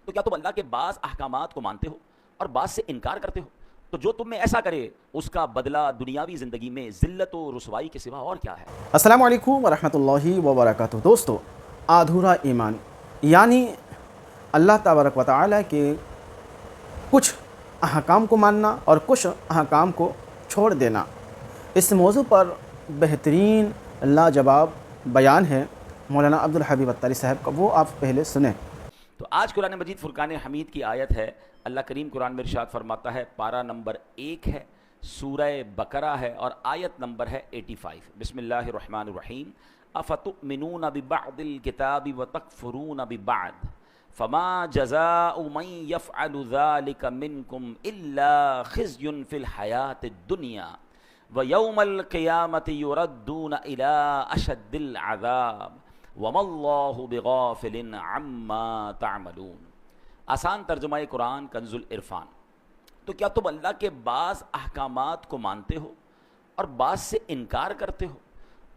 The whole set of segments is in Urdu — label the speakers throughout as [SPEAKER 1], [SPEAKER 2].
[SPEAKER 1] تو کیا تم اللہ کے بعض احکامات کو مانتے ہو اور بعض سے انکار کرتے ہو؟ تو جو تم میں ایسا کرے اس کا بدلہ دنیاوی زندگی میں ذلت و رسوائی کے سوا اور کیا ہے؟
[SPEAKER 2] السلام علیکم ورحمۃ اللہ وبرکاتہ۔ دوستو، ادھورا ایمان یعنی اللہ تبارک و تعالیٰ کے کچھ احکام کو ماننا اور کچھ احکام کو چھوڑ دینا، اس موضوع پر بہترین لاجواب بیان ہے مولانا عبدالحبیب اتاری صاحب کا، وہ آپ پہلے سنیں۔
[SPEAKER 1] تو آج قرآن مجید فرقان حمید کی آیت ہے۔ اللہ کریم قرآن میں ارشاد فرماتا ہے، پارہ نمبر 1 ہے، سورہ بقرہ ہے اور آیت نمبر ہے 85۔ بسم اللہ الرحمن الرحیم۔ افتؤمنون ببعض الکتاب وتکفرون ببعض فما جزاء من يفعل ذلك منكم الا خزي في الحياة الدنيا ويوم القيامة يردون الى اشد العذاب وما اللہ بغافل عما تعملون۔ آسان ترجمہ قرآن کنز العرفان۔ تو کیا تم اللہ کے بعض احکامات کو مانتے ہو اور بعض سے انکار کرتے ہو؟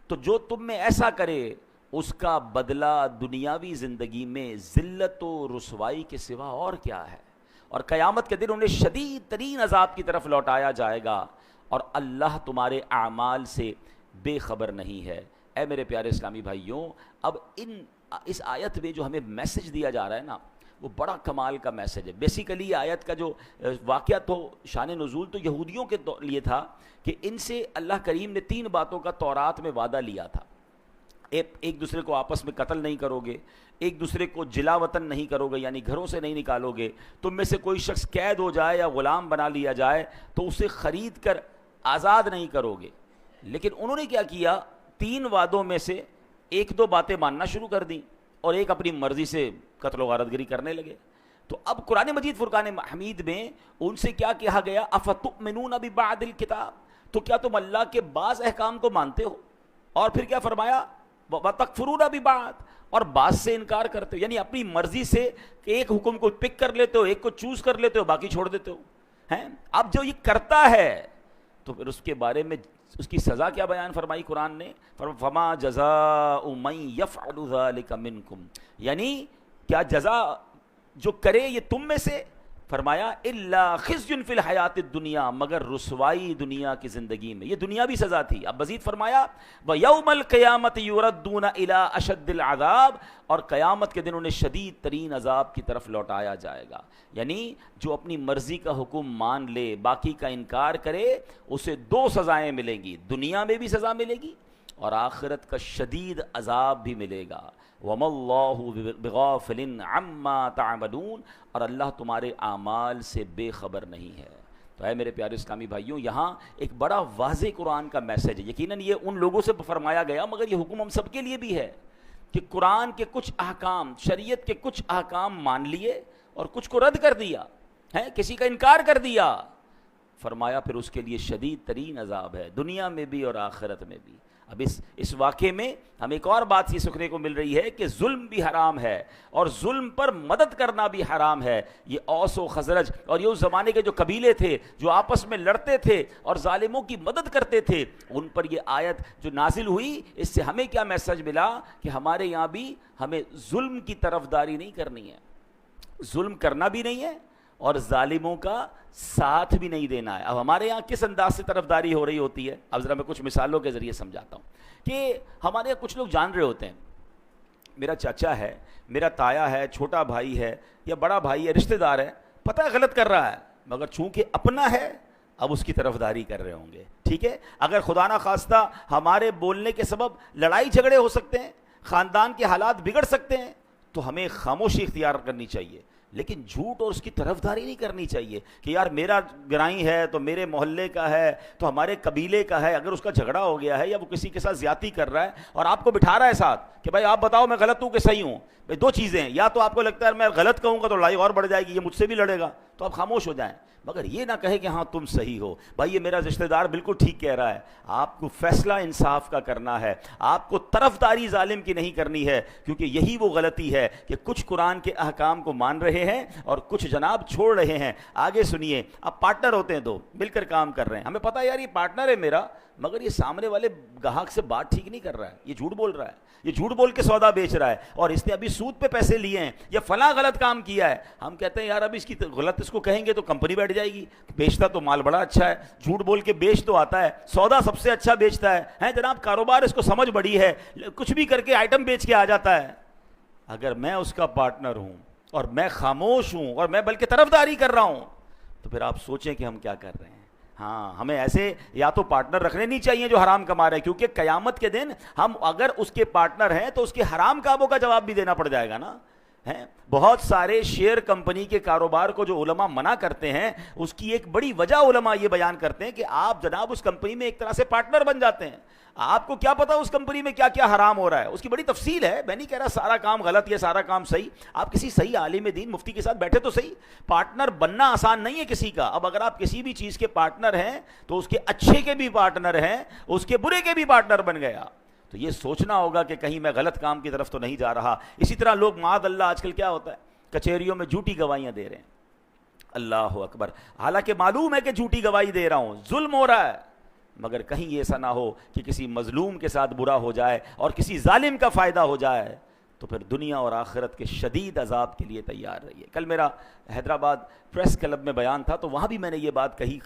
[SPEAKER 1] تو جو تم میں ایسا کرے اس کا بدلہ دنیاوی زندگی میں ذلت و رسوائی کے سوا اور کیا ہے، اور قیامت کے دن انہیں شدید ترین عذاب کی طرف لوٹایا جائے گا، اور اللہ تمہارے اعمال سے بے خبر نہیں ہے۔ اے میرے پیارے اسلامی بھائیوں، اب اس آیت میں جو ہمیں میسج دیا جا رہا ہے نا، وہ بڑا کمال کا میسج ہے۔ بیسیکلی آیت کا جو واقعہ تو شان نزول تو یہودیوں کے لیے تھا کہ ان سے اللہ کریم نے 3 باتوں کا تورات میں وعدہ لیا تھا۔ ایک دوسرے کو آپس میں قتل نہیں کرو گے، ایک دوسرے کو جلا وطن نہیں کرو گے، یعنی گھروں سے نہیں نکالو گے، تم میں سے کوئی شخص قید ہو جائے یا غلام بنا لیا جائے تو اسے خرید کر آزاد نہیں کرو گے۔ لیکن انہوں نے کیا کیا، 3 وعدوں میں سے 1-2 باتیں ماننا شروع کر دیں اور ایک اپنی مرضی سے قتل و غارت گری کرنے لگے۔ تو اب قرآن مجید فرقان حمید میں ان سے کیا کہا گیا، افتؤمنون ببعض الکتاب، تو کیا تم اللہ کے بعض احکام کو مانتے ہو، اور پھر کیا فرمایا، وتکفرون ببعض، اور بعض سے انکار کرتے ہو، یعنی اپنی مرضی سے ایک حکم کو پک کر لیتے ہو، ایک کو چوز کر لیتے ہو، باقی چھوڑ دیتے ہو ہیں۔ اب جو یہ کرتا ہے تو پھر اس کے بارے میں اس کی سزا کیا بیان فرمائی قرآن نے، فما جزاء من یفعل ذلک منکم، یعنی کیا جزا جو کرے یہ تم میں سے، فرمایا الا خزی فی الحیات الدنیا، مگر رسوائی دنیا کی زندگی میں، یہ دنیاوی سزا تھی۔ اب مزید فرمایا ویوم القیامۃ یردون الی اشد العذاب، اور قیامت کے دن انہیں شدید ترین عذاب کی طرف لوٹایا جائے گا۔ یعنی جو اپنی مرضی کا حکم مان لے، باقی کا انکار کرے، اسے 2 سزائیں ملیں گی، دنیا میں بھی سزا ملے گی اور آخرت کا شدید عذاب بھی ملے گا۔ وَمَا اللَّهُ بِغَافِلٍ عَمَّا تَعْمَلُونَ، اور اللہ تمہارے اعمال سے بے خبر نہیں ہے۔ تو اے میرے پیارے اسلامی بھائیوں، یہاں ایک بڑا واضح قرآن کا میسج ہے۔ یقیناً یہ ان لوگوں سے فرمایا گیا، مگر یہ حکم ہم سب کے لیے بھی ہے کہ قرآن کے کچھ احکام، شریعت کے کچھ احکام مان لیے اور کچھ کو رد کر دیا ہے، کسی کا انکار کر دیا، فرمایا پھر اس کے لیے شدید ترین عذاب ہے، دنیا میں بھی اور آخرت میں بھی۔ اب اس واقعے میں ہمیں ایک اور بات یہ سیکھنے کو مل رہی ہے کہ ظلم بھی حرام ہے اور ظلم پر مدد کرنا بھی حرام ہے۔ یہ اوس و خزرج اور یہ اس زمانے کے جو قبیلے تھے جو آپس میں لڑتے تھے اور ظالموں کی مدد کرتے تھے، ان پر یہ آیت جو نازل ہوئی، اس سے ہمیں کیا میسج ملا کہ ہمارے یہاں بھی ہمیں ظلم کی طرفداری نہیں کرنی ہے، ظلم کرنا بھی نہیں ہے اور ظالموں کا ساتھ بھی نہیں دینا ہے۔ اب ہمارے یہاں کس انداز سے طرفداری ہو رہی ہوتی ہے، اب ذرا میں کچھ مثالوں کے ذریعے سمجھاتا ہوں کہ ہمارے یہاں کچھ لوگ جان رہے ہوتے ہیں، میرا چاچا ہے، میرا تایا ہے، چھوٹا بھائی ہے یا بڑا بھائی ہے، رشتہ دار ہے، پتہ ہے غلط کر رہا ہے، مگر چونکہ اپنا ہے اب اس کی طرفداری کر رہے ہوں گے، ٹھیک ہے۔ اگر خدا نہ خواستہ ہمارے بولنے کے سبب لڑائی جھگڑے ہو سکتے ہیں، خاندان کے حالات بگڑ سکتے ہیں، تو ہمیں خاموشی اختیار کرنی چاہیے، لیکن جھوٹ اور اس کی طرفداری نہیں کرنی چاہیے کہ یار میرا گرائی ہے تو میرے محلے کا ہے تو ہمارے قبیلے کا ہے، اگر اس کا جھگڑا ہو گیا ہے یا وہ کسی کے ساتھ زیادتی کر رہا ہے اور آپ کو بٹھا رہا ہے ساتھ کہ بھائی آپ بتاؤ میں غلط ہوں کہ صحیح ہوں، بھائی 2 چیزیں ہیں، یا تو آپ کو لگتا ہے میں غلط کہوں گا تو لڑائی اور بڑھ جائے گی، یہ مجھ سے بھی لڑے گا، تو آپ خاموش ہو جائیں، مگر یہ نہ کہے کہ ہاں تم صحیح ہو، بھائی یہ میرا رشتہ دار بالکل ٹھیک کہہ رہا ہے۔ آپ کو فیصلہ انصاف کا کرنا ہے، آپ کو طرفداری ظالم کی نہیں کرنی ہے، کیونکہ یہی وہ غلطی ہے کہ کچھ قرآن کے احکام کو مان رہے ہیں اور کچھ جناب چھوڑ رہے ہیں۔ آگے سنیے، اب پارٹنر ہوتے ہیں دو، مل کر کام کر رہے ہیں، ہمیں پتہ ہے یار یہ پارٹنر ہے میرا، مگر یہ سامنے والے گاہک سے بات ٹھیک نہیں کر رہا ہے، یہ جھوٹ بول رہا ہے، یہ جھوٹ بول کے سودا بیچ رہا ہے، اور اس نے ابھی سود پہ پیسے لیے ہیں، یا فلاں غلط کام کیا ہے۔ ہم کہتے ہیں یار اب اس کی غلط اس کو کہیں گے تو کمپنی بیٹھ جائے گی، بیچتا تو مال بڑا اچھا ہے، جھوٹ بول کے بیچ تو آتا ہے، سودا سب سے اچھا بیچتا ہے جناب، کاروبار اس کو سمجھ بڑی ہے، کچھ بھی کر کے آئٹم بیچ کے آ جاتا ہے۔ اگر میں اس کا پارٹنر ہوں اور میں خاموش ہوں اور میں بلکہ طرفداری کر رہا ہوں، تو پھر آپ سوچیں کہ ہم کیا کر رہے ہیں۔ ہاں، ہمیں ایسے یا تو پارٹنر رکھنے نہیں چاہیے جو حرام کما رہے ہیں، کیونکہ قیامت کے دن ہم اگر اس کے پارٹنر ہیں تو اس کے حرام کاموں کا جواب بھی دینا پڑ جائے گا نا۔ بہت سارے شیئر کمپنی کے کاروبار کو جو علماء منع کرتے ہیں، اس کی ایک بڑی وجہ علماء یہ بیان کرتے ہیں کہ آپ جناب اس کمپنی میں ایک طرح سے پارٹنر بن جاتے ہیں، آپ کو کیا پتا اس کمپنی میں کیا کیا حرام ہو رہا ہے، اس کی بڑی تفصیل ہے۔ میں نہیں کہہ رہا سارا کام غلط یا سارا کام صحیح، آپ کسی صحیح عالم دین مفتی کے ساتھ بیٹھے تو صحیح۔ پارٹنر بننا آسان نہیں ہے کسی کا، اب اگر آپ کسی بھی چیز کے پارٹنر ہیں تو اس کے اچھے کے بھی پارٹنر ہیں، اس کے برے کے بھی پارٹنر بن گیا، تو یہ سوچنا ہوگا کہ کہیں میں غلط کام کی طرف تو نہیں جا رہا۔ اسی طرح لوگ معاذ اللہ آج کل کیا ہوتا ہے، کچہریوں میں جھوٹی گواہیاں دے رہے ہیں، اللہ اکبر، حالانکہ معلوم ہے کہ جھوٹی گواہی دے رہا ہوں، ظلم ہو رہا ہے، مگر کہیں یہ ایسا نہ ہو کہ کسی مظلوم کے ساتھ برا ہو جائے اور کسی ظالم کا فائدہ ہو جائے، تو پھر دنیا اور آخرت کے شدید عذاب کے لیے تیار رہیے۔ کل میرا حیدرآباد پریس کلب میں بیان تھا، تو وہاں بھی میں نے یہ بات کہی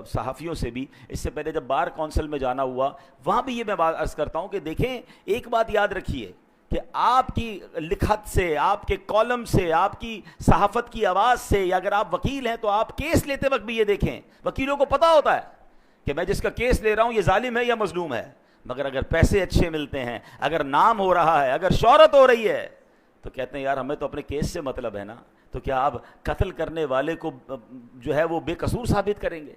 [SPEAKER 1] صحافیوں سے بھی، اس سے پہلے جب بار کونسل میں جانا ہوا وہاں بھی یہ میں بات عرض کرتا ہوں کہ دیکھیں، ایک بات یاد رکھیے کہ آپ کی لکھت سے، آپ کے کالم سے، آپ کی صحافت کی آواز سے، یا اگر آپ وکیل ہیں تو آپ کیس لیتے وقت بھی یہ دیکھیں، وکیلوں کو پتہ ہوتا ہے کہ میں جس کا کیس لے رہا ہوں یہ ظالم ہے یا مظلوم ہے، مگر اگر پیسے اچھے ملتے ہیں، اگر نام ہو رہا ہے، اگر شہرت ہو رہی ہے، تو کہتے ہیں یار ہمیں تو اپنے کیس سے مطلب ہے نا، تو کیا آپ قتل کرنے والے کو جو ہے وہ بے قصور ثابت کریں گے؟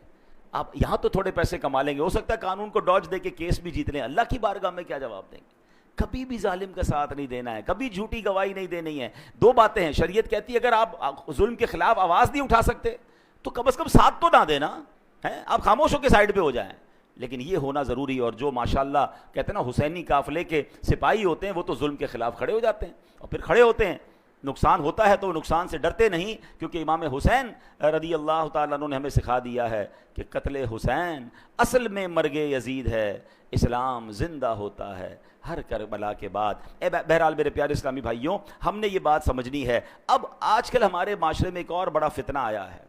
[SPEAKER 1] آپ یہاں تو تھوڑے پیسے کما لیں گے، ہو سکتا ہے قانون کو ڈاج دے کے کیس بھی جیت لیں، اللہ کی بارگاہ میں کیا جواب دیں گے؟ کبھی بھی ظالم کا ساتھ نہیں دینا ہے، کبھی جھوٹی گواہی نہیں دینی ہے۔ دو باتیں ہیں، شریعت کہتی ہے اگر آپ ظلم کے خلاف آواز نہیں اٹھا سکتے تو کم از کم ساتھ تو نہ دینا ہے، آپ خاموش ہو کے سائڈ پہ ہو جائیں، لیکن یہ ہونا ضروری۔ اور جو ماشاءاللہ کہتے ہیں نا حسینی قافلے کے سپاہی ہوتے ہیں، وہ تو ظلم کے خلاف کھڑے ہو جاتے ہیں، اور پھر کھڑے ہوتے ہیں، نقصان ہوتا ہے تو نقصان سے ڈرتے نہیں، کیونکہ امام حسین رضی اللہ تعالیٰ عنہ نے ہمیں سکھا دیا ہے کہ قتل حسین اصل میں مرگ یزید ہے، اسلام زندہ ہوتا ہے ہر کربلا کے بعد۔ بہرحال میرے پیارے اسلامی بھائیوں، ہم نے یہ بات سمجھنی ہے۔ اب آج کل ہمارے معاشرے میں ایک اور بڑا فتنہ آیا ہے،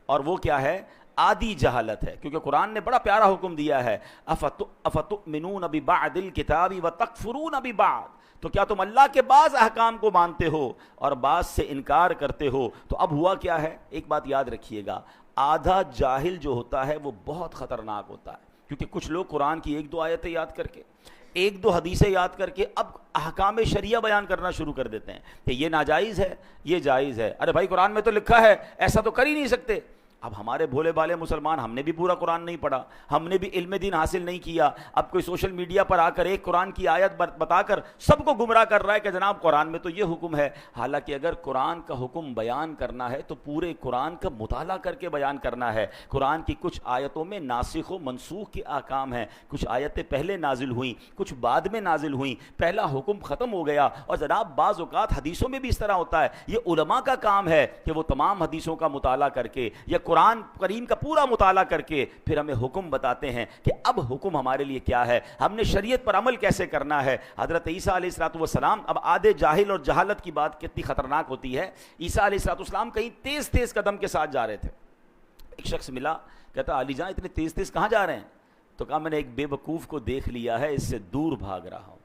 [SPEAKER 1] اور وہ کیا ہے؟ آدھی جہالت ہے، کیونکہ قرآن نے بڑا پیارا حکم دیا ہے، افتؤمنون ببعض الکتاب وتکفرون ببعض، تو کیا تم اللہ کے بعض احکام کو مانتے ہو اور بعض سے انکار کرتے ہو؟ تو اب ہوا کیا ہے، ایک بات یاد رکھیے گا، آدھا جاہل جو ہوتا ہے وہ بہت خطرناک ہوتا ہے، کیونکہ کچھ لوگ قرآن کی ایک دو آیتیں یاد کر کے، ایک دو حدیثیں یاد کر کے اب احکام شریعہ بیان کرنا شروع کر دیتے ہیں کہ یہ ناجائز ہے، یہ جائز ہے۔ ارے بھائی قرآن میں تو لکھا ہے، ایسا تو کر ہی نہیں سکتے۔ اب ہمارے بھولے بالے مسلمان، ہم نے بھی پورا قرآن نہیں پڑھا، ہم نے بھی علم دین حاصل نہیں کیا، اب کوئی سوشل میڈیا پر آ کر ایک قرآن کی آیت بتا کر سب کو گمراہ کر رہا ہے کہ جناب قرآن میں تو یہ حکم ہے، حالانکہ اگر قرآن کا حکم بیان کرنا ہے تو پورے قرآن کا مطالعہ کر کے بیان کرنا ہے۔ قرآن کی کچھ آیتوں میں ناسخ و منسوخ کے احکام ہیں، کچھ آیتیں پہلے نازل ہوئیں، کچھ بعد میں نازل ہوئیں، پہلا حکم ختم ہو گیا، اور جناب بعض اوقات حدیثوں میں بھی اس طرح ہوتا ہے، یہ علماء کا کام ہے کہ وہ تمام حدیثوں کا مطالعہ کر کے یا قرآن کریم کا پورا مطالعہ کر کے پھر ہمیں حکم بتاتے ہیں کہ اب حکم ہمارے لیے کیا ہے، ہم نے شریعت پر عمل کیسے کرنا ہے۔ حضرت عیسیٰ علیہ السلام، اب آدھے جاہل اور جہالت کی بات کتنی خطرناک ہوتی ہے۔ عیسیٰ علیہ السلام کہیں تیز تیز قدم کے ساتھ جا رہے تھے، ایک شخص ملا، کہتا علی جان اتنے تیز تیز کہاں جا رہے ہیں؟ تو کہا میں نے ایک بے وقوف کو دیکھ لیا ہے، اس سے دور بھاگ رہا ہوں۔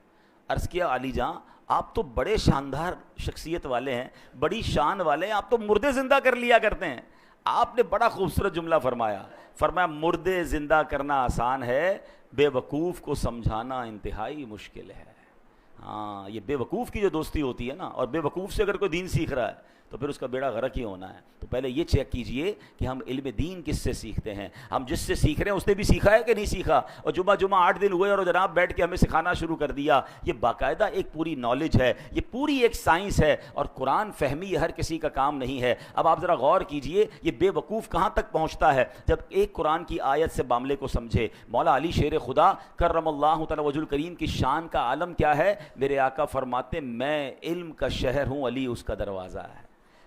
[SPEAKER 1] عرض کیا علی جان آپ تو بڑے شاندار شخصیت والے ہیں، بڑی شان والے ہیں، آپ تو مردے زندہ کر لیا کرتے ہیں۔ آپ نے بڑا خوبصورت جملہ فرمایا مردے زندہ کرنا آسان ہے، بے وقوف کو سمجھانا انتہائی مشکل ہے۔ ہاں، یہ بے وقوف کی جو دوستی ہوتی ہے نا، اور بے وقوف سے اگر کوئی دین سیکھ رہا ہے تو پھر اس کا بیڑا غرق ہی ہونا ہے. تو پہلے یہ چیک کیجئے کہ ہم علم دین کس سے سیکھتے ہیں, ہم جس سے سیکھ رہے ہیں اس نے بھی سیکھا ہے کہ نہیں سیکھا. اور جمعہ 8 دن ہوئے اور جناب بیٹھ کے ہمیں سکھانا شروع کر دیا. یہ باقاعدہ ایک پوری نالج ہے, یہ پوری ایک سائنس ہے, اور قرآن فہمی یہ ہر کسی کا کام نہیں ہے. اب آپ ذرا غور کیجئے یہ بے وقوف کہاں تک پہنچتا ہے جب ایک قرآن کی آیت سے معاملے کو سمجھے. مولا علی شیر خدا کرم اللہ تعالی وجہ الکریم کی شان کا عالم کیا ہے, میرے آقا فرماتے میں علم کا شہر ہوں, علی اس کا دروازہ ہے.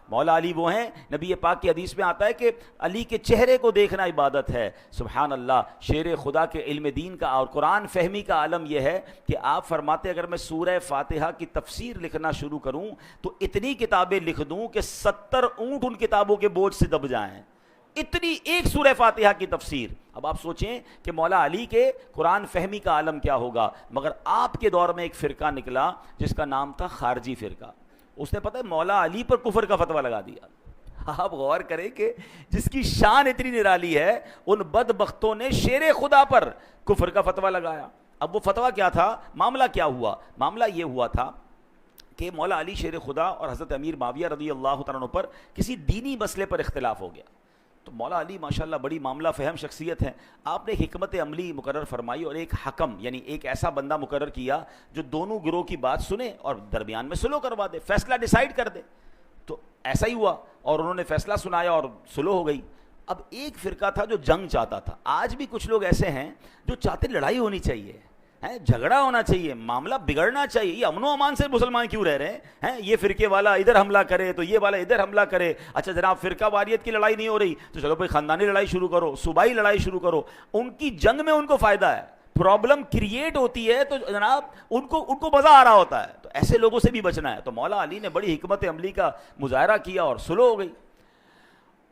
[SPEAKER 1] مولا علی وہ ہیں, نبی پاک کی حدیث میں آتا ہے کہ علی کے چہرے کو دیکھنا عبادت ہے. سبحان اللہ, شیر خدا کے علم دین کا اور قرآن فہمی کا عالم یہ ہے کہ آپ فرماتے اگر میں سورہ فاتحہ کی تفسیر لکھنا شروع کروں تو اتنی کتابیں لکھ دوں کہ 70 اونٹ ان کتابوں کے بوجھ سے دب جائیں. اتنی ایک سورہ فاتحہ کی تفسیر. اب آپ سوچیں کہ مولا علی کے قرآن فہمی کا عالم کیا ہوگا. مگر آپ کے دور میں ایک فرقہ نکلا جس کا نام تھا خارجی فرقہ. اس نے پتہ ہے مولا علی پر کفر کا فتویٰ لگا دیا. آپ غور کریں کہ جس کی شان اتنی نرالی ہے ان بدبختوں نے شیر خدا پر کفر کا فتویٰ لگایا. اب وہ فتویٰ کیا تھا, معاملہ کیا ہوا؟ معاملہ یہ ہوا تھا کہ مولا علی شیر خدا اور حضرت امیر معاویہ رضی اللہ تعالیٰ عنہ پر کسی دینی مسئلے پر اختلاف ہو گیا. تو مولا علی ماشاءاللہ بڑی معاملہ فہم شخصیت ہیں. آپ نے ایک حکمت عملی مقرر فرمائی اور ایک حکم یعنی ایک ایسا بندہ مقرر کیا جو دونوں گروہ کی بات سنے اور درمیان میں صلح کروا دے, فیصلہ ڈیسائیڈ کر دے. تو ایسا ہی ہوا اور انہوں نے فیصلہ سنایا اور صلح ہو گئی. اب ایک فرقہ تھا جو جنگ چاہتا تھا. آج بھی کچھ لوگ ایسے ہیں جو چاہتے لڑائی ہونی چاہیے, جھگڑا ہونا چاہیے, معاملہ بگڑنا چاہیے. یہ امن و امان سے مسلمان کیوں رہ رہے ہیں؟ یہ فرقے والا ادھر حملہ کرے تو یہ والا ادھر حملہ کرے. اچھا جناب فرقہ واریت کی لڑائی نہیں ہو رہی تو چلو بھائی خاندانی لڑائی شروع کرو, صوبائی لڑائی شروع کرو. ان کی جنگ میں ان کو فائدہ ہے, پرابلم کریٹ ہوتی ہے تو جناب ان کو مزہ آ رہا ہوتا ہے. تو ایسے لوگوں سے بھی بچنا ہے. تو مولا علی نے بڑی حکمت عملی کا مظاہرہ کیا اور صلح ہو گئی.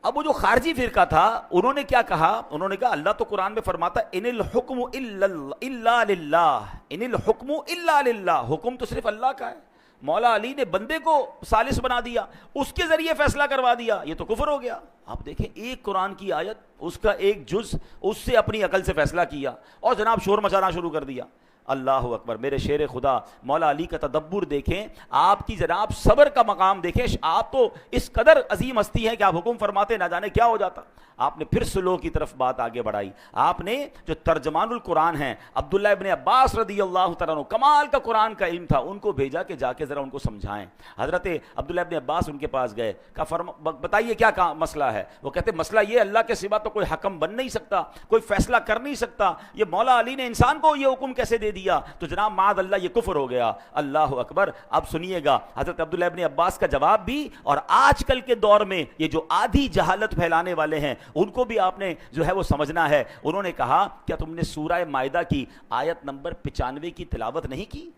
[SPEAKER 1] اب وہ جو خارجی فرقہ تھا انہوں نے کیا کہا, انہوں نے کہا اللہ تو قرآن میں فرماتا ان الحکم الا للہ, ان الحکم الا للہ, حکم تو صرف اللہ کا ہے. مولا علی نے بندے کو ثالث بنا دیا, اس کے ذریعے فیصلہ کروا دیا, یہ تو کفر ہو گیا. آپ دیکھیں ایک قرآن کی آیت, اس کا ایک جز, اس سے اپنی عقل سے فیصلہ کیا اور جناب شور مچانا شروع کر دیا. اللہ اکبر. میرے شیر خدا مولا علی کا تدبر دیکھیں, آپ کی جناب صبر کا مقام دیکھیں. آپ تو اس قدر عظیم ہستی ہیں کہ آپ حکم فرماتے نہ جانے کیا ہو جاتا. آپ نے پھر صلح کی طرف بات آگے بڑھائی. آپ نے جو ترجمان القرآن ہیں عبداللہ ابن عباس رضی اللہ تعالیٰ عنہ, کمال کا قرآن کا علم تھا, ان کو بھیجا کہ جا کے ذرا ان کو سمجھائیں. حضرت عبداللہ ابن عباس ان کے پاس گئے, کہا بتائیے کیا مسئلہ ہے. وہ کہتے مسئلہ یہ اللہ کے سوا تو کوئی حکم بن نہیں سکتا, کوئی فیصلہ کر نہیں سکتا. یہ مولا علی نے انسان کو یہ حکم کیسے دے دیا, تو جناب معاذ اللہ یہ کفر ہو گیا. اللہ اکبر. اب سنیے گا حضرت عبداللہ ابن عباس کا جواب بھی, اور آج کل کے دور میں یہ جو آدھی جہالت پھیلانے والے ہیں ان کو بھی آپ نے جو ہے وہ سمجھنا ہے. انہوں نے کہا کیا تم نے سورہ مائدہ کی آیت نمبر 95 کی تلاوت نہیں کی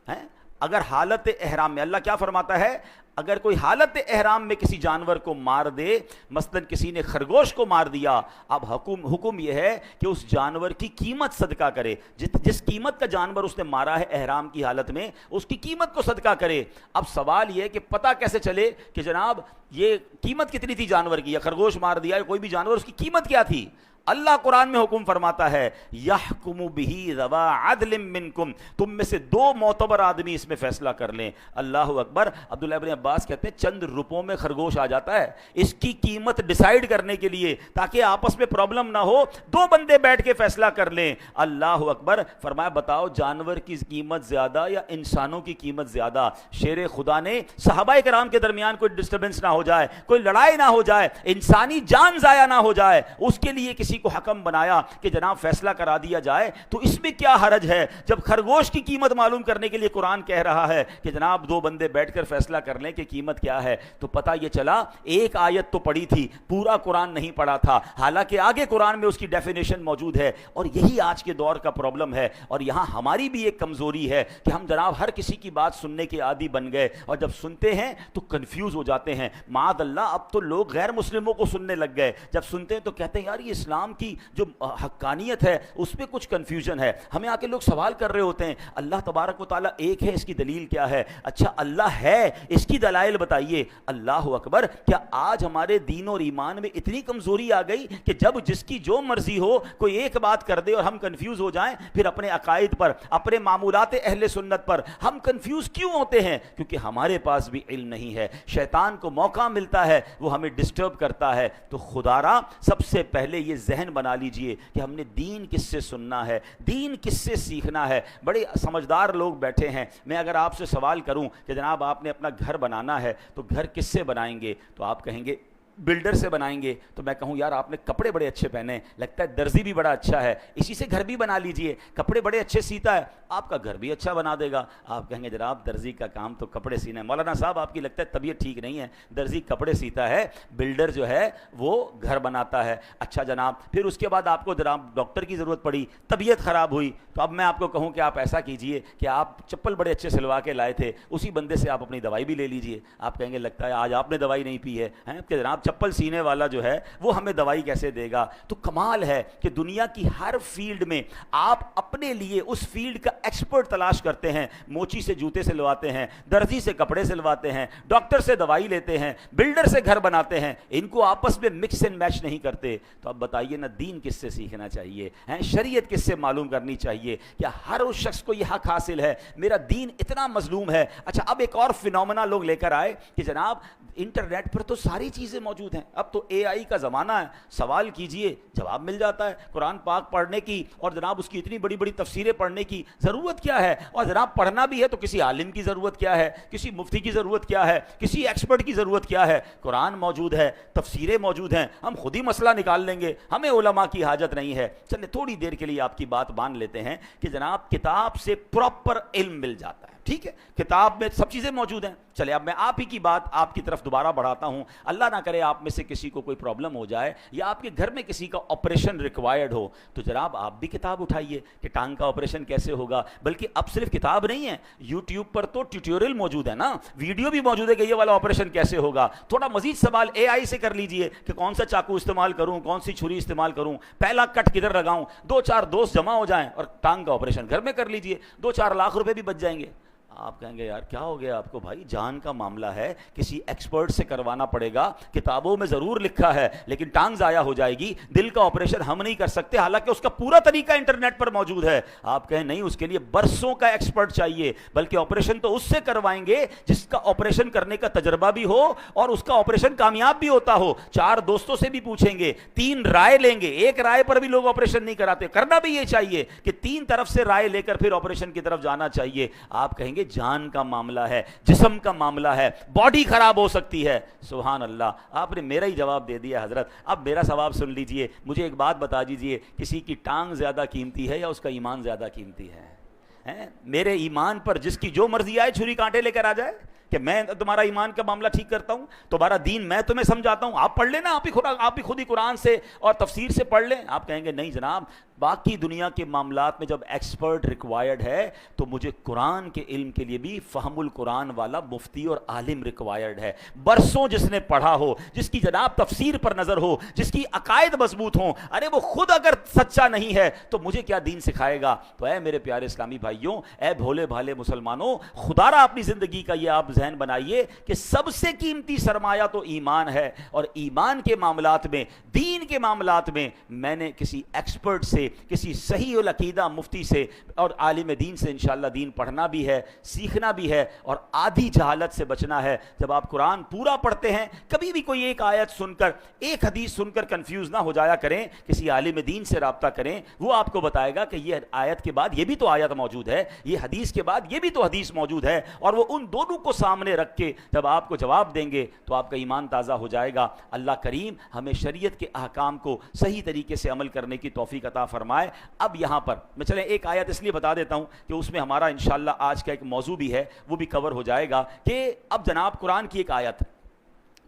[SPEAKER 1] ہے؟ اگر حالت احرام میں, اللہ کیا فرماتا ہے, اگر کوئی حالت احرام میں کسی جانور کو مار دے, مثلا کسی نے خرگوش کو مار دیا, اب حکم یہ ہے کہ اس جانور کی قیمت صدقہ کرے. جس قیمت کا جانور اس نے مارا ہے احرام کی حالت میں, اس کی قیمت کو صدقہ کرے. اب سوال یہ ہے کہ پتہ کیسے چلے کہ جناب یہ قیمت کتنی تھی جانور کی, یا خرگوش مار دیا یا کوئی بھی جانور, اس کی قیمت کیا تھی؟ اللہ قرآن میں حکم فرماتا ہے یحکم بہ ذوا عدل منکم, تم میں سے 2 معتبر آدمی اس میں فیصلہ کر لیں. اللہ اکبر. عبداللہ ابن عباس کہتے ہیں چند روپوں میں خرگوش آ جاتا ہے, اس کی قیمت ڈیسائیڈ کرنے کے لیے تاکہ آپس میں پرابلم نہ ہو 2 بندے بیٹھ کے فیصلہ کر لیں. اللہ اکبر. فرمایا بتاؤ جانور کی قیمت زیادہ یا انسانوں کی قیمت زیادہ؟ شیر خدا نے صحابہ کرام کے درمیان کوئی ڈسٹربنس نہ ہو جائے, کوئی لڑائی نہ ہو جائے, انسانی جان ضائع نہ ہو جائے, اس کے لیے کسی کو حکم بنایا کہ جناب فیصلہ کرا دیا جائے. تو اس میں کیا حرج ہے جب خرگوش کی قیمت معلوم کرنے کے لیے قرآن کہہ رہا ہے کہ جناب 2 بندے بیٹھ کر فیصلہ کر لیں کہ قیمت کیا ہے. تو پتہ یہ چلا ایک آیت تو پڑھی تھی, پورا قرآن نہیں پڑھا تھا, حالانکہ آگے قرآن میں اس کی ڈیفینیشن موجود ہے. اور یہی آج کے دور کا پرابلم ہے, اور یہاں ہماری بھی ایک کمزوری ہے کہ ہم جناب ہر کسی کی بات سننے کے عادی بن گئے, اور جب سنتے ہیں تو کنفیوز ہو جاتے ہیں. معاذ اللہ اب تو لوگ غیر مسلموں کو سننے لگ گئے, جب سنتے ہیں تو کہتے ہیں یار یہ اسلام اسلام کی جو حقانیت ہے اس پہ کچھ کنفیوژن ہے. ہمیں آ کے لوگ سوال کر رہے ہوتے ہیں اللہ تبارک و تعالیٰ ایک ہے, اس کی دلیل کیا ہے؟ اچھا اللہ ہے, اس کی دلائل بتائیے. اللہ اکبر, کیا آج ہمارے دین اور ایمان میں اتنی کمزوری آ گئی کہ جب جس کی جو مرضی ہو کوئی ایک بات کر دے اور ہم کنفیوز ہو جائیں؟ پھر اپنے عقائد پر, اپنے معمولات اہل سنت پر ہم کنفیوز کیوں ہوتے ہیں؟ کیونکہ ہمارے پاس بھی علم نہیں ہے. شیطان کو موقع ملتا ہے, وہ ہمیں ڈسٹرب کرتا ہے. تو خدا را سب سے پہلے یہ ذہن بنا لیجئے کہ ہم نے دین کس سے سننا ہے, دین کس سے سیکھنا ہے. بڑے سمجھدار لوگ بیٹھے ہیں. میں اگر آپ سے سوال کروں کہ جناب آپ نے اپنا گھر بنانا ہے تو گھر کس سے بنائیں گے, تو آپ کہیں گے بلڈر سے بنائیں گے. تو میں کہوں یار آپ نے کپڑے بڑے اچھے پہنے, لگتا ہے درزی بھی بڑا اچھا ہے, اسی سے گھر بھی بنا لیجئے, کپڑے بڑے اچھے سیتا ہے, آپ کا گھر بھی اچھا بنا دے گا. آپ کہیں گے جناب درزی کا کام تو کپڑے سینا ہے. مولانا صاحب آپ کی لگتا ہے طبیعت ٹھیک نہیں ہے, درزی کپڑے سیتا ہے, بلڈر جو ہے وہ گھر بناتا ہے. اچھا جناب, پھر اس کے بعد آپ کو جناب ڈاکٹر کی ضرورت پڑی, طبیعت خراب ہوئی, تو اب میں آپ کو کہوں کہ آپ ایسا کیجئے کہ آپ چپل بڑے اچھے سلوا کے لائے تھے, اسی بندے سے آپ اپنی دوائی بھی لے لیجئے. آپ کہیں گے لگتا ہے آج آپ نے دوائی نہیں پی ہے کہ جناب چپل سینے والا جو ہے وہ ہمیں دوائی کیسے دے گا. تو کمال ہے کہ دنیا کی ہر فیلڈ میں آپ اپنے لیے اس فیلڈ کا ایکسپرٹ تلاش کرتے ہیں. موچی سے جوتے سلواتے ہیں, درزی سے کپڑے سلواتے ہیں, ڈاکٹر سے دوائی لیتے ہیں, بلڈر سے گھر بناتے ہیں, ان کو آپس میں مکس اینڈ میچ نہیں کرتے. تو اب بتائیے نا دین کس سے سیکھنا چاہیے, شریعت کس سے معلوم کرنی چاہیے؟ کیا ہر اس شخص کو یہ حق حاصل ہے؟ میرا دین اتنا مظلوم ہے. اچھا اب ایک اور فینومینا لوگ لے کر آئے کہ جناب انٹرنیٹ پر تو ساری چیزیں موجود ہیں, اب تو اے آئی کا زمانہ ہے, سوال کیجئے جواب مل جاتا ہے. قرآن پاک پڑھنے کی اور جناب اس کی اتنی بڑی بڑی تفسیریں پڑھنے کی ضرورت کیا ہے؟ اور جناب پڑھنا بھی ہے تو کسی عالم کی ضرورت کیا ہے, کسی مفتی کی ضرورت کیا ہے, کسی ایکسپرٹ کی ضرورت کیا ہے؟ قرآن موجود ہے, تفسیریں موجود ہیں, ہم خود ہی مسئلہ نکال لیں گے, ہمیں علماء کی حاجت نہیں ہے. چلے تھوڑی دیر کے لیے آپ کی بات مان لیتے ہیں کہ جناب کتاب سے پراپر علم مل جاتا ہے. ٹھیک ہے, کتاب میں سب چیزیں موجود ہیں. چلے اب میں آپ ہی کی بات آپ کی طرف دوبارہ بڑھاتا ہوں. اللہ نہ کرے آپ میں سے کسی کو کوئی پرابلم ہو جائے یا آپ کے گھر میں کسی کا آپریشن ریکوائرڈ ہو, تو جناب آپ بھی کتاب اٹھائیے کہ ٹانگ کا آپریشن کیسے ہوگا. بلکہ اب صرف کتاب نہیں ہے, یوٹیوب پر تو ٹیوٹوریل موجود ہے نا, ویڈیو بھی موجود ہے کہ یہ والا آپریشن کیسے ہوگا. تھوڑا مزید سوال اے آئی سے کر لیجئے کہ کون سا چاقو استعمال کروں, کون سی چھری استعمال کروں, پہلا کٹ کدھر لگاؤں. 2-4 دوست جمع ہو جائیں اور ٹانگ کا آپریشن گھر میں کر لیجئے, 2-4 لاکھ روپے بھی بچ جائیں گے. آپ کہیں گے یار کیا ہو گیا آپ کو؟ بھائی جان کا معاملہ ہے, کسی ایکسپرٹ سے کروانا پڑے گا. کتابوں میں ضرور لکھا ہے لیکن ٹانگ ضائع ہو جائے گی. دل کا آپریشن ہم نہیں کر سکتے, حالانکہ اس کا پورا طریقہ انٹرنیٹ پر موجود ہے. آپ کہیں نہیں, اس کے لیے برسوں کا ایکسپرٹ چاہیے. بلکہ آپریشن تو اس سے کروائیں گے جس کا آپریشن کرنے کا تجربہ بھی ہو اور اس کا آپریشن کامیاب بھی ہوتا ہو. 4 دوستوں سے بھی پوچھیں گے, 3 رائے لیں گے. ایک رائے پر بھی لوگ آپریشن نہیں کراتے. کرنا بھی یہ چاہیے کہ 3 طرف سے رائے لے کر پھر آپریشن کی طرف جانا چاہیے. آپ کہیں گے جان کا معاملہ ہے, جسم کا معاملہ ہے, باڈی خراب ہو سکتی ہے. سبحان اللہ, آپ نے میرا ہی جواب دے دیا حضرت. اب میرا ثواب سن لیجئے. مجھے ایک بات بتا دیجئے, کسی کی ٹانگ زیادہ قیمتی ہے یا اس کا ایمان زیادہ قیمتی ہے؟ میرے ایمان پر جس کی جو مرضی آئے چھری کانٹے لے کر آ جائے کہ میں تمہارا ایمان کا معاملہ ٹھیک کرتا ہوں, تمہارا دین میں تمہیں سمجھاتا ہوں, آپ پڑھ لینا, آپ ہی خود ہی قرآن سے اور تفسیر سے پڑھ لیں. آپ کہیں گے نہیں جناب, باقی دنیا کے معاملات میں جب ایکسپرٹ ریکوائرڈ ہے تو مجھے قرآن کے علم کے لیے بھی فہم القرآن والا مفتی اور عالم ریکوائرڈ ہے. برسوں جس نے پڑھا ہو, جس کی جناب تفسیر پر نظر ہو, جس کی عقائد مضبوط ہوں. ارے وہ خود اگر سچا نہیں ہے تو مجھے کیا دین سکھائے گا؟ تو اے میرے پیارے اسلامی بھائیوں, اے بھولے بھالے مسلمانوں, خدا را اپنی زندگی کا یہ آپ ذہن بنائیے کہ سب سے قیمتی سرمایہ تو ایمان ہے. اور ایمان کے معاملات میں, دین کے معاملات میں میں نے کسی ایکسپرٹ سے, کسی صحیح العقیدہ مفتی سے اور عالم دین سے انشاءاللہ دین پڑھنا بھی ہے, سیکھنا بھی ہے اور آدھی جہالت سے بچنا ہے. جب آپ قرآن پورا پڑھتے ہیں, کبھی بھی کوئی ایک آیت سن کر, ایک حدیث سن کر کنفیوز نہ ہو جایا کریں. کسی عالم دین سے رابطہ کریں, وہ آپ کو بتائے گا کہ یہ آیت کے بعد یہ بھی تو آیت موجود ہے, یہ حدیث کے بعد یہ بھی تو حدیث موجود ہے. اور وہ ان دونوں کو سامنے رکھ کے جب آپ کو جواب دیں گے تو آپ کا ایمان تازہ ہو جائے گا. اللہ کریم ہمیں شریعت کے احکام کو صحیح طریقے سے عمل کرنے کی توفیق عطا فرمائے. اب یہاں پر میں چلیں ایک آیت اس لیے بتا دیتا ہوں کہ اس میں ہمارا انشاءاللہ آج کا ایک موضوع بھی ہے, وہ بھی کور ہو جائے گا. کہ اب جناب قرآن کی ایک آیت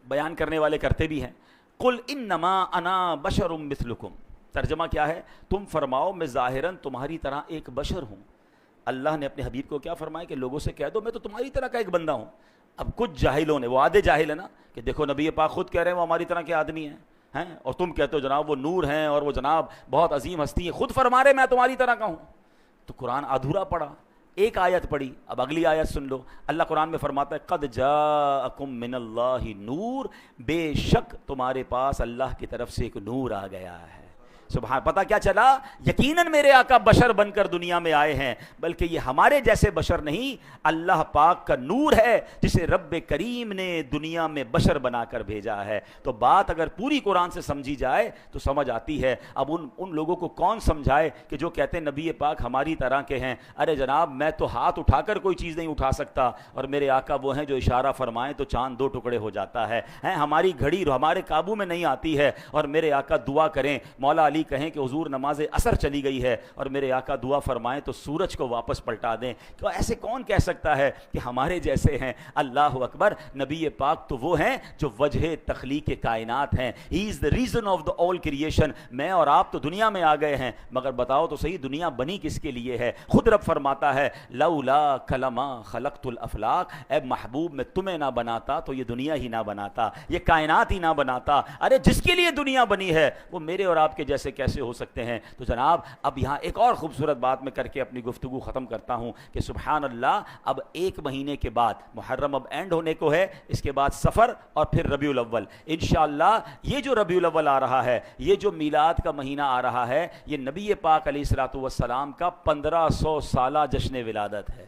[SPEAKER 1] بیان کرنے والے کرتے بھی ہیں, قل انما انا بشر مثلکم. ترجمہ کیا ہے؟ تم فرماؤ میں ظاہراً تمہاری طرح ایک بشر ہوں. اللہ نے اپنے حبیب کو کیا فرمایا کہ لوگوں سے کہہ دو میں تو تمہاری طرح کا ایک بندہ ہوں. اب کچھ جاہلوں نے, وہ آدھے جاہل ہے نا, کہ دیکھو نبی پاک خود کہہ رہے ہیں وہ ہماری طرح کے آدمی ہیں, ہیں، اور تم کہتے ہو جناب وہ نور ہیں اور وہ جناب بہت عظیم ہستی ہیں، خود فرما رہے میں تمہاری طرح کا ہوں. تو قرآن ادھورا پڑا. ایک آیت پڑھی، اب اگلی آیت سن لو. اللہ قرآن میں فرماتا ہے قد جاءکم من اللہ نور، بے شک تمہارے پاس اللہ کی طرف سے ایک نور آ گیا ہے. سبحان، پتہ کیا چلا؟ یقیناً میرے آقا بشر بن کر دنیا میں آئے ہیں، بلکہ یہ ہمارے جیسے بشر نہیں، اللہ پاک کا نور ہے جسے رب کریم نے دنیا میں بشر بنا کر بھیجا ہے. تو بات اگر پوری قرآن سے سمجھی جائے تو سمجھ آتی ہے. اب ان لوگوں کو کون سمجھائے کہ جو کہتے ہیں نبی پاک ہماری طرح کے ہیں. ارے جناب میں تو ہاتھ اٹھا کر کوئی چیز نہیں اٹھا سکتا، اور میرے آقا وہ ہیں جو اشارہ فرمائیں تو چاند دو ٹکڑے ہو جاتا ہے. ہماری گھڑی ہمارے قابو میں نہیں آتی ہے، اور میرے آقا دعا کریں، مولا علی کہیں کہ حضور نماز عصر چلی گئی ہے، اور میرے آقا دعا فرمائیں تو سورج کو واپس پلٹا دیں. تو ایسے کون کہہ سکتا ہے کہ ہمارے جیسے ہیں؟ اللہ اکبر. نبی پاک تو وہ ہیں جو وجہ تخلیق کائنات ہیں. He is the reason of the all creation. میں اور آپ تو دنیا میں آ گئے ہیں، مگر بتاؤ تو صحیح دنیا بنی کس کے لیے ہے؟ خود رب فرماتا ہے لولا کلما خلقت الافلاق، اے محبوب میں تمہیں نہ بناتا تو یہ دنیا ہی نہ بناتا، یہ کائنات ہی نہ بناتا. ارے جس کے لیے دنیا بنی ہے وہ میرے اور آپ کے جیسے کیسے ہو سکتے ہیں؟ تو جناب اب یہاں ایک اور خوبصورت بات میں کر کے اپنی گفتگو ختم کرتا ہوں کہ سبحان اللہ، اب ایک مہینے کے بعد محرم اب اینڈ ہونے کو ہے، اس کے بعد سفر اور پھر ربیع الاول. انشاءاللہ یہ جو ربیع الاول آ رہا ہے، یہ جو میلاد کا مہینہ آ رہا ہے، یہ نبی پاک علیہ الصلوۃ والسلام کا 1500 سالہ جشن ولادت ہے.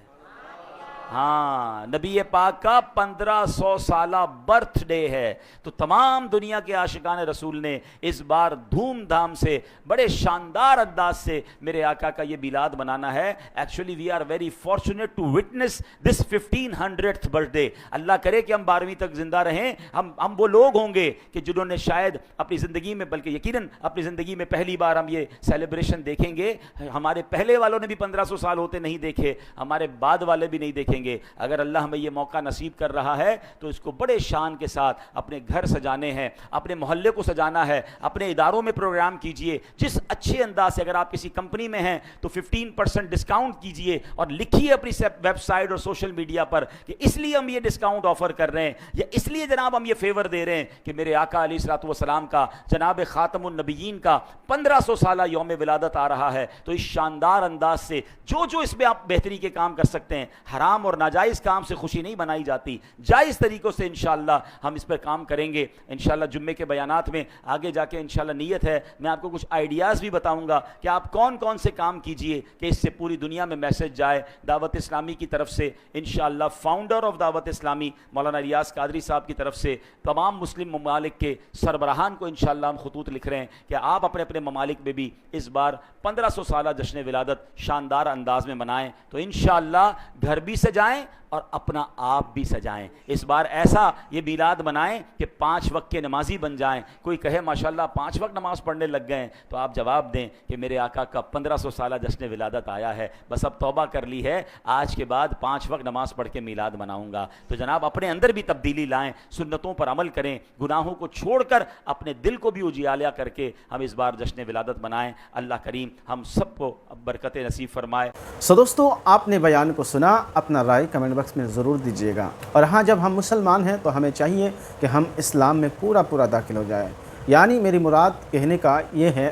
[SPEAKER 1] ہاں، نبی پاک کا 1500 سالہ برتھ ڈے ہے. تو تمام دنیا کے عاشقان رسول نے اس بار دھوم دھام سے بڑے شاندار انداز سے میرے آقا کا یہ میلاد منانا ہے. Actually we are very fortunate to witness this 1500th birthday. اللہ کرے کہ ہم 12ویں تک زندہ رہیں. ہم وہ لوگ ہوں گے کہ جنہوں نے شاید اپنی زندگی میں، بلکہ یقیناً اپنی زندگی میں پہلی بار ہم یہ سیلیبریشن دیکھیں گے. ہمارے پہلے والوں نے بھی 1500 سال ہوتے نہیں دیکھے، ہمارے بعد والے بھی نہیں دیکھیں گے. اگر اللہ ہمیں یہ موقع نصیب کر رہا ہے تو اس کو بڑے شان کے ساتھ اپنے گھر سجانے ہیں، اپنے محلے کو سجانا ہے، اپنے اداروں میں پروگرام کیجئے. جس اچھے انداز سے اگر آپ کسی کمپنی میں ہیں تو 15% ڈسکاؤنٹ کیجئے، اور لکھیے اپنی ویب سائٹ اور سوشل میڈیا پر کہ اس لیے ہم یہ ڈسکاؤنٹ آفر کر رہے ہیں، یا اس لیے جناب ہم یہ فیور دے رہے ہیں کہ میرے آقا علیہ الصلوۃ والسلام کا، جناب خاتم النبیین کا 1500 سالہ یوم ولادت آ رہا ہے. تو اس شاندار انداز سے جو اس میں آپ بہتری کے کام کر سکتے ہیں، حرام اور ناجائز کام سے خوشی نہیں بنائی جاتی، جائز طریقوں سے انشاءاللہ ہم اس پر کام کریں گے. انشاءاللہ جمعے کے بیانات میں آگے جا کے انشاءاللہ نیت ہے میں آپ کو کچھ آئیڈیاز بھی بتاؤں گا کہ آپ کون کون سے کام کیجئے کہ اس سے پوری دنیا میں میسج جائے. دعوت اسلامی کی طرف سے انشاءاللہ فاؤنڈر آف دعوت اسلامی مولانا ریاض قادری صاحب کی طرف سے تمام مسلم ممالک کے سربراہان کو انشاءاللہ ہم خطوط لکھ رہے ہیں کہ آپ اپنے اپنے ممالک میں بھی اس بار 1500 سالہ جشن ولادت شاندار انداز میں منائیں. تو انشاءاللہ گھر بھی سجائیں اور اپنا آپ بھی سجائیں. اس بار ایسا یہ میلاد منائیں کہ 5 وقت کے نمازی بن جائیں. کوئی کہے ماشاءاللہ 5 وقت نماز پڑھنے لگ گئے ہیں، تو آپ جواب دیں کہ میرے آقا کا 1500 سالہ جشن ولادت آیا ہے، بس اب توبہ کر لی ہے، آج کے بعد 5 وقت نماز پڑھ کے میلاد مناؤں گا. تو جناب اپنے اندر بھی تبدیلی لائیں، سنتوں پر عمل کریں، گناہوں کو چھوڑ کر اپنے دل کو بھی اجالا کر کے ہم اس بار جشن ولادت منائیں. اللہ کریم ہم سب کو برکت نصیب فرمائے.
[SPEAKER 2] دوستو آپ نے بیان کو سنا، اپنا رائے کمنٹ باکس میں ضرور دیجیے گا. اور ہاں، جب ہم مسلمان ہیں تو ہمیں چاہیے کہ ہم اسلام میں پورا داخل ہو جائیں. یعنی میری مراد کہنے کا یہ ہے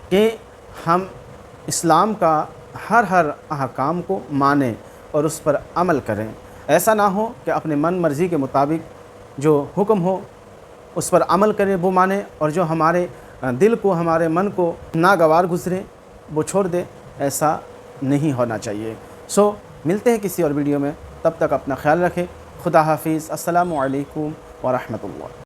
[SPEAKER 2] کہ ہم اسلام کا ہر احکام کو مانیں اور اس پر عمل کریں. ایسا نہ ہو کہ اپنے من مرضی کے مطابق جو حکم ہو اس پر عمل کریں، وہ مانیں، اور جو ہمارے دل کو، ہمارے من کو ناگوار گزرے وہ چھوڑ دے. ایسا نہیں ہونا چاہیے. ملتے ہیں کسی اور ویڈیو میں، تب تک اپنا خیال رکھیں. خدا حافظ. السلام علیکم ورحمۃ اللہ.